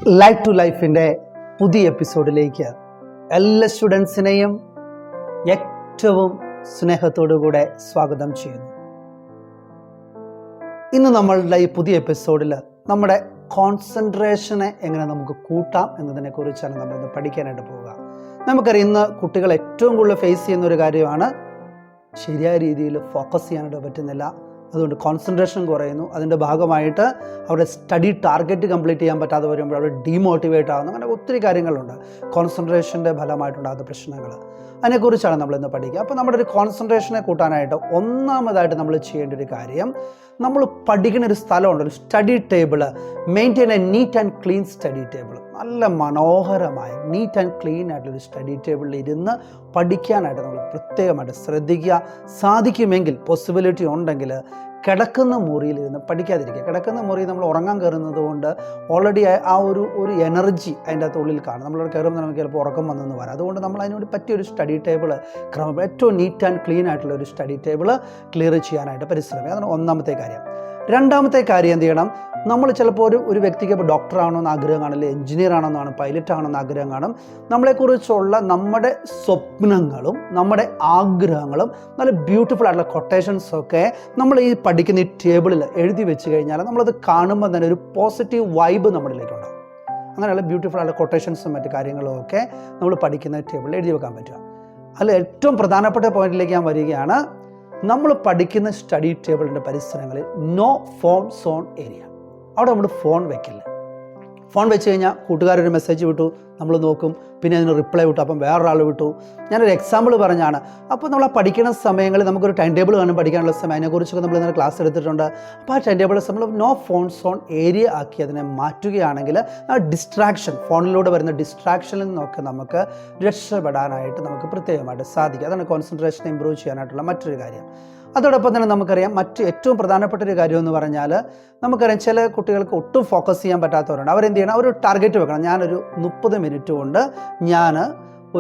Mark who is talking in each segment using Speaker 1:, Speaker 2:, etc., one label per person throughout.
Speaker 1: Life to ലൈഫിൻ്റെ പുതിയ എപ്പിസോഡിലേക്ക് എല്ലാ സ്റ്റുഡൻസിനെയും ഏറ്റവും സ്നേഹത്തോടുകൂടെ സ്വാഗതം ചെയ്യുന്നു. ഇന്ന് നമ്മളുടെ ഈ പുതിയ എപ്പിസോഡിൽ നമ്മുടെ കോൺസെൻട്രേഷനെ എങ്ങനെ നമുക്ക് കൂട്ടാം എന്നതിനെ കുറിച്ചാണ് നമ്മളിന്ന് പഠിക്കാനായിട്ട് പോവുക. നമുക്കറിയാം, ഇന്ന് കുട്ടികൾ ഏറ്റവും കൂടുതൽ ഫേസ് ചെയ്യുന്ന ഒരു കാര്യമാണ് ശരിയായ രീതിയിൽ ഫോക്കസ് ചെയ്യാനായിട്ട് പറ്റുന്നില്ല. അതുകൊണ്ട് കോൺസെൻട്രേഷൻ കുറയുന്നു. അതിൻ്റെ ഭാഗമായിട്ട് അവരുടെ സ്റ്റഡി ടാർഗറ്റ് കംപ്ലീറ്റ് ചെയ്യാൻ പറ്റാതെ വരുമ്പോൾ അവർ ഡീമോട്ടിവേറ്റ് ആകുന്നു. അങ്ങനെ ഒത്തിരി കാര്യങ്ങളുണ്ട് കോൺസെൻട്രേഷൻ്റെ ഫലമായിട്ടുണ്ടാകുന്ന പ്രശ്നങ്ങൾ. അതിനെക്കുറിച്ചാണ് നമ്മളിന്ന് പഠിക്കുക. അപ്പോൾ നമ്മുടെ ഒരു കോൺസെൻട്രേഷനെ കൂട്ടാനായിട്ട് ഒന്നാമതായിട്ട് നമ്മൾ ചെയ്യേണ്ട ഒരു കാര്യം, നമ്മൾ പഠിക്കുന്ന ഒരു സ്ഥലമുണ്ട്, ഒരു study table. Maintain A neat and clean study table. നല്ല മനോഹരമായ നീറ്റ് ആൻഡ് ക്ലീൻ ആയിട്ടുള്ളൊരു സ്റ്റഡി ടേബിളിൽ ഇരുന്ന് പഠിക്കാനായിട്ട് നമ്മൾ പ്രത്യേകമായിട്ട് ശ്രദ്ധിക്കുക. സാധിക്കുമെങ്കിൽ, പോസിബിലിറ്റി ഉണ്ടെങ്കിൽ കിടക്കുന്ന മുറിയിൽ ഇരുന്ന് പഠിക്കാതിരിക്കുക. കിടക്കുന്ന മുറി നമ്മൾ ഉറങ്ങാൻ കയറുന്നത് കൊണ്ട് ഓൾറെഡി ആ ഒരു എനർജി അതിൻ്റെ അകത്ത് ഉള്ളിൽ കാണും. നമ്മളവിടെ കയറുമ്പോൾ നമുക്ക് ചിലപ്പോൾ ഉറക്കം വന്നെന്ന് വരാം. അതുകൊണ്ട് നമ്മൾ അതിനോട് പറ്റിയൊരു സ്റ്റഡി ടേബിൾ ഏറ്റവും നീറ്റ് ആൻഡ് ക്ലീൻ ആയിട്ടുള്ള ഒരു സ്റ്റഡി ടേബിൾ ക്ലിയർ ചെയ്യാനായിട്ട് പരിശ്രമിക്കുക. അതാണ് ഒന്നാമത്തെ കാര്യം. രണ്ടാമത്തെ കാര്യം എന്ത് ചെയ്യണം, നമ്മൾ ചിലപ്പോൾ ഒരു വ്യക്തിക്ക് ഇപ്പോൾ ഡോക്ടർ ആണെന്ന് ആഗ്രഹം കാണും, അല്ലെങ്കിൽ എഞ്ചിനീയർ ആണെന്നാണ്, പൈലറ്റ് ആണെന്ന് ആഗ്രഹം കാണും. നമ്മളെക്കുറിച്ചുള്ള നമ്മുടെ സ്വപ്നങ്ങളും നമ്മുടെ ആഗ്രഹങ്ങളും നല്ല ബ്യൂട്ടിഫുൾ ആയിട്ടുള്ള കൊട്ടേഷൻസൊക്കെ നമ്മൾ ഈ പഠിക്കുന്ന ഈ ടേബിളിൽ എഴുതി വെച്ച് കഴിഞ്ഞാൽ നമ്മളത് കാണുമ്പോൾ തന്നെ ഒരു പോസിറ്റീവ് വൈബ് നമ്മളിലേക്കുണ്ടാകും. അങ്ങനെയുള്ള ബ്യൂട്ടിഫുൾ ആയിട്ടുള്ള കൊട്ടേഷൻസും മറ്റു കാര്യങ്ങളും ഒക്കെ നമ്മൾ പഠിക്കുന്ന ടേബിളിൽ എഴുതി വെക്കാൻ പറ്റുക. അതിൽ ഏറ്റവും പ്രധാനപ്പെട്ട പോയിന്റിലേക്ക് ഞാൻ വരികയാണ്. നമ്മൾ പഠിക്കുന്ന സ്റ്റഡി ടേബിളിൻ്റെ പരിസരങ്ങളിൽ നോ ഫോൺ സോൺ ഏരിയ. അവിടെ നമ്മൾ ഫോൺ വെക്കില്ല. ഫോൺ വെച്ച് കഴിഞ്ഞാൽ കൂട്ടുകാരൊരു മെസ്സേജ് വിട്ടു, നമ്മൾ നോക്കും, പിന്നെ അതിന് റിപ്ലൈ വിട്ടു, അപ്പം വേറൊരാൾ വിട്ടു. ഞാനൊരു എക്സാമ്പിൾ പറഞ്ഞാണ്. അപ്പോൾ നമ്മൾ ആ പഠിക്കുന്ന സമയങ്ങളിൽ നമുക്കൊരു ടൈം ടേബിൾ കാണും പഠിക്കാനുള്ള സമയം. അതിനെക്കുറിച്ചൊക്കെ നമ്മൾ ഇന്നലെ ക്ലാസ് എടുത്തിട്ടുണ്ട്. അപ്പോൾ ആ ടൈം ടേബിൾ നമ്മൾ നോ ഫോൺ സോൺ ഏരിയ ആക്കി അതിനെ മാറ്റുകയാണെങ്കിൽ ആ ഡിസ്ട്രാക്ഷൻ, ഫോണിലൂടെ വരുന്ന ഡിസ്ട്രാക്ഷനിൽ നിന്നൊക്കെ നമുക്ക് രക്ഷപ്പെടാനായിട്ട് നമുക്ക് പ്രത്യേകമായിട്ട് സാധിക്കും. അതാണ് കോൺസെൻട്രേഷൻ ഇമ്പ്രൂവ് ചെയ്യാനായിട്ടുള്ള മറ്റൊരു കാര്യം. അതോടൊപ്പം തന്നെ നമുക്കറിയാം, ഏറ്റവും പ്രധാനപ്പെട്ട ഒരു കാര്യം എന്ന് പറഞ്ഞാൽ, നമുക്കറിയാം ചില കുട്ടികൾക്ക് ഒട്ടും ഫോക്കസ് ചെയ്യാൻ പറ്റാത്തവരുണ്ട്. അവരെന്ത് ചെയ്യണം, ഒരു ടാർഗറ്റ് വെക്കണം. ഞാനൊരു 30 മിനിറ്റ് കൊണ്ട് ഞാൻ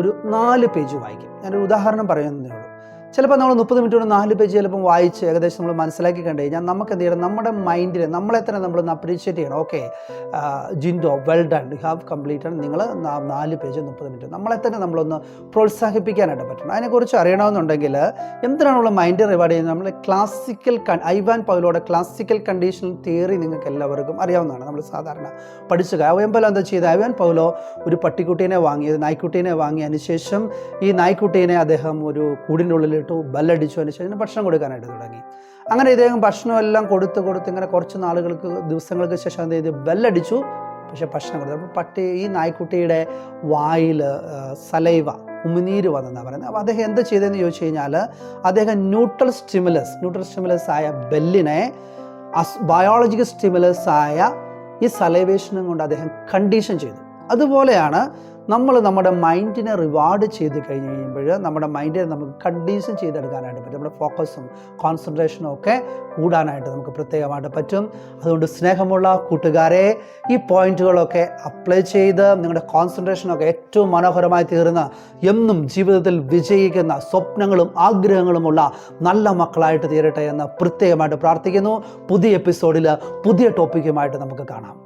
Speaker 1: ഒരു 4 പേജ് വായിക്കും. ഞാനൊരു ഉദാഹരണം പറയുന്നതേ ഉള്ളൂ. ചിലപ്പോൾ നമ്മൾ 30 മിനിറ്റ് കൊണ്ട് 4 പേജ് ചിലപ്പം വായിച്ച് ഏകദേശം നമ്മൾ മനസ്സിലാക്കി കണ്ടു കഴിഞ്ഞാൽ നമുക്ക് എന്ത് ചെയ്യണം, നമ്മുടെ മൈൻഡിൽ നമ്മളെ തന്നെ നമ്മളൊന്ന് അപ്രീഷിയേറ്റ് ചെയ്യണം. Okay Jinto, well done, you have completed. നിങ്ങൾ 4 പേജ് 30 മിനിറ്റ് നമ്മളെ തന്നെ നമ്മളൊന്ന് പ്രോത്സാഹിപ്പിക്കാനായിട്ട് പറ്റണം. അതിനെക്കുറിച്ച് അറിയണമെന്നുണ്ടെങ്കിൽ എന്തിനാണ് നമ്മൾ മൈൻഡ് റിവാർഡ് ചെയ്യുന്നത്, നമ്മൾ ക്ലാസിക്കൽ ഐവാൻ പൗലോയുടെ ക്ലാസിക്കൽ കണ്ടീഷണൽ തിയറി നിങ്ങൾക്ക് എല്ലാവർക്കും അറിയാവുന്നതാണ്. നമ്മൾ സാധാരണ പഠിച്ചു. ഐവാൻ പൗലോ എന്താ ചെയ്തത്, ഐവാൻ പൗലോ ഒരു പട്ടിക്കുട്ടീനെ വാങ്ങി, ഒരു നായ്ക്കുട്ടീനെ വാങ്ങി. അതിനുശേഷം ഈ നായ്ക്കുട്ടീനെ അദ്ദേഹം ഒരു കൂടിൻ്റെ ഉള്ളിൽ ബെല്ലടിച്ചു. അതിനുശേഷം ഭക്ഷണം കൊടുക്കാനായിട്ട് തുടങ്ങി. അങ്ങനെ ഇദ്ദേഹം ഭക്ഷണമെല്ലാം കൊടുത്ത് ഇങ്ങനെ കുറച്ച് ദിവസങ്ങൾക്ക് ശേഷം എന്ത് ചെയ്ത്, ബെല്ലടിച്ചു. പക്ഷെ ഭക്ഷണം കൊടുത്തു. അപ്പോൾ ഈ നായ്ക്കുട്ടിയുടെ വായിൽ സലൈവ, ഉമിനീര് വന്നെന്നാണ് പറയുന്നത്. അപ്പോൾ അദ്ദേഹം എന്താ ചെയ്തതെന്ന് ചോദിച്ചു കഴിഞ്ഞാൽ, അദ്ദേഹം ന്യൂട്രൽ സ്റ്റിമുലസ് ആയ ബെല്ലിനെ ബയോളജിക്കൽ സ്റ്റിമുലസ് ആയ ഈ സലൈവേഷനും കൊണ്ട് അദ്ദേഹം കണ്ടീഷൻ ചെയ്തു. അതുപോലെയാണ് നമ്മൾ നമ്മുടെ മൈൻഡിനെ റിവാർഡ് ചെയ്ത് കഴിഞ്ഞ് കഴിയുമ്പോൾ നമ്മുടെ മൈൻഡിനെ നമുക്ക് കണ്ടീഷൻ ചെയ്തെടുക്കാനായിട്ട് പറ്റും. നമ്മുടെ ഫോക്കസും കോൺസെൻട്രേഷനും ഒക്കെ കൂടാനായിട്ട് നമുക്ക് പ്രത്യേകമായിട്ട് പറ്റും. അതുകൊണ്ട് സ്നേഹമുള്ള കൂട്ടുകാരെ, ഈ പോയിന്റുകളൊക്കെ അപ്ലൈ ചെയ്ത് നിങ്ങളുടെ കോൺസെൻട്രേഷനൊക്കെ ഏറ്റവും മനോഹരമായി തീർന്ന് എന്നും ജീവിതത്തിൽ വിജയിക്കുന്ന സ്വപ്നങ്ങളും ആഗ്രഹങ്ങളുമുള്ള നല്ല മക്കളായിട്ട് തീരട്ടെ എന്ന് പ്രത്യേകമായിട്ട് പ്രാർത്ഥിക്കുന്നു. പുതിയ എപ്പിസോഡിൽ പുതിയ ടോപ്പിക്കുമായിട്ട് നമുക്ക് കാണാം.